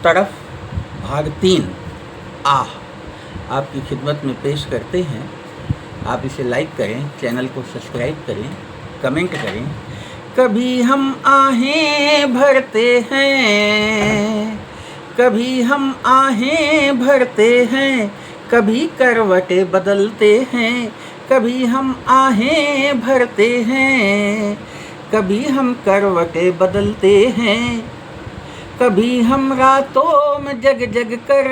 तरफ भाग 3 आह आपकी खिदमत में पेश करते हैं। आप इसे लाइक करें, चैनल को सब्सक्राइब करें, कमेंट करें। कभी हम आहें भरते हैं, कभी हम आहें भरते हैं, कभी करवटें बदलते हैं। कभी हम आहें भरते हैं, कभी हम करवटें बदलते हैं। कभी हम रातों में जग जग कर,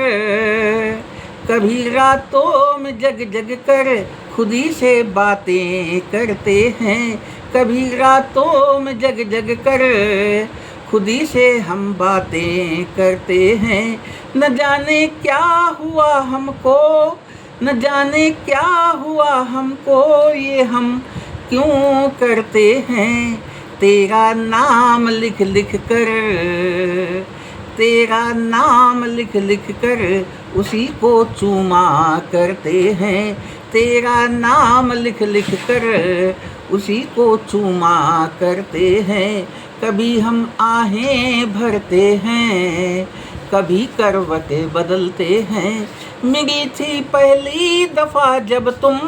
कभी रातों में जग जग कर खुदी से बातें करते हैं। कभी रातों में जग जग कर खुदी से हम बातें करते हैं। न जाने क्या हुआ हमको, न जाने क्या हुआ हमको, ये हम क्यों करते हैं। तेरा नाम लिख लिख कर, तेरा नाम लिख लिख कर उसी को चूमा करते हैं। तेरा नाम लिख लिख कर उसी को चूमा करते हैं। कभी हम आहें भरते हैं, कभी करवटें बदलते हैं। मिली थी पहली दफ़ा जब तुम,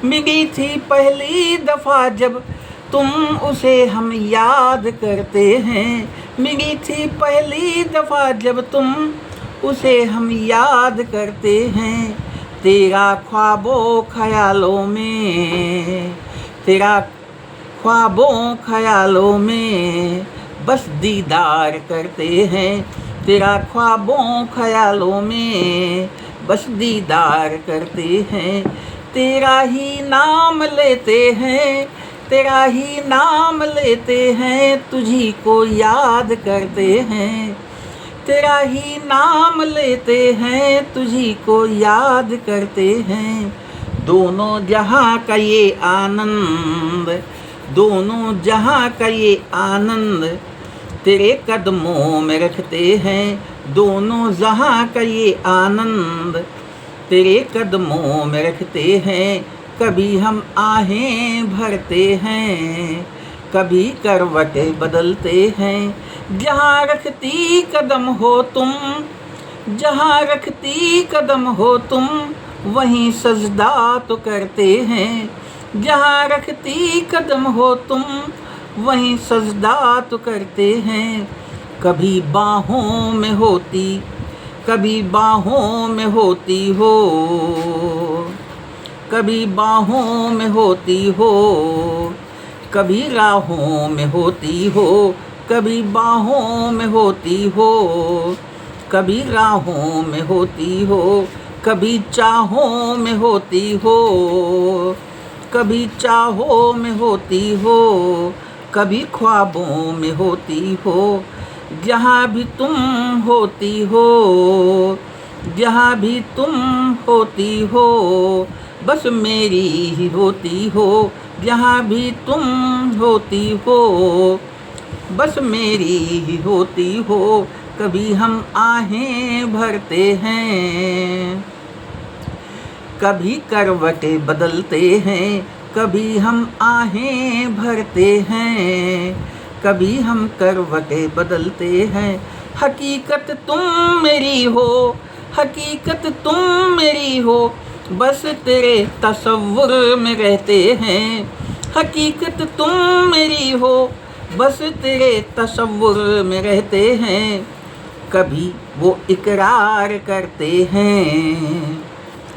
मिली थी पहली दफ़ा जब तुम, उसे हम याद करते हैं। मिली थी पहली दफ़ा जब तुम, उसे हम याद करते हैं। तेरा ख्वाबों ख्यालों में, तेरा ख्वाबों ख्यालों में बस दीदार करते हैं। तेरा ख्वाबों ख्यालों में बस दीदार करते हैं। तेरा ही नाम लेते हैं, तेरा ही नाम लेते हैं, तुझी को याद करते हैं। तेरा ही नाम लेते हैं, तुझी को याद करते हैं। दोनों जहां का ये आनंद, दोनों जहां का ये आनंद तेरे कदमों में रखते हैं। दोनों जहां का ये आनंद तेरे कदमों में रखते हैं। कभी हम आहें भरते हैं, कभी करवटें बदलते हैं। जहाँ रखती कदम हो तुम, जहाँ रखती कदम हो तुम, वहीं सजदा तो करते हैं। जहाँ रखती कदम हो तुम, वहीं सजदा तो करते हैं। कभी बाहों में होती, कभी बाहों में होती हो, कभी बाहों में होती हो, कभी राहों में होती हो। कभी बाहों में होती हो, कभी राहों में होती हो। कभी चाहों में होती हो, कभी चाहों में होती हो, कभी ख्वाबों में होती हो। जहाँ भी तुम होती हो, जहाँ भी तुम होती हो, बस मेरी ही होती हो। जहाँ भी तुम होती हो, बस मेरी ही होती हो। कभी हम आहें भरते हैं, कभी करवटें बदलते हैं। कभी हम आहें भरते हैं, कभी हम करवटें बदलते हैं। हकीकत तुम मेरी हो, हकीकत तुम मेरी हो, बस तेरे तसव्वुर में रहते हैं। हकीकत तुम मेरी हो, बस तेरे तसव्वुर में रहते हैं। कभी वो इकरार करते हैं,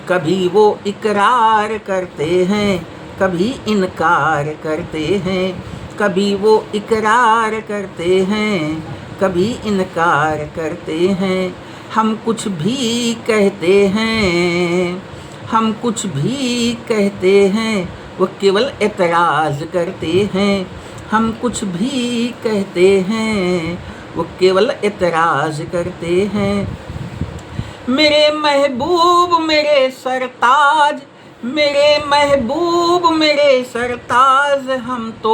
कभी वो इकरार करते हैं, कभी इनकार करते हैं। कभी वो इकरार करते हैं, कभी इनकार करते हैं। हम कुछ भी कहते हैं, हम कुछ भी कहते हैं, वो केवल एतराज़ करते हैं। हम कुछ भी कहते हैं, वो केवल एतराज़ करते हैं। मेरे महबूब मेरे सरताज, मेरे महबूब मेरे सरताज, हम तो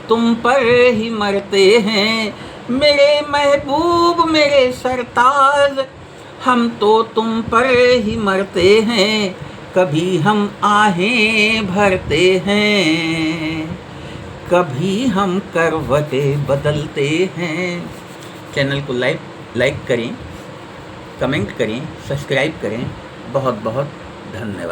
तुम पर ही मरते हैं। मेरे महबूब मेरे सरताज, हम तो तुम पर ही मरते हैं। कभी हम आहें भरते हैं, कभी हम करवटें बदलते हैं। चैनल को लाइक करें, कमेंट करें, सब्सक्राइब करें। बहुत बहुत धन्यवाद।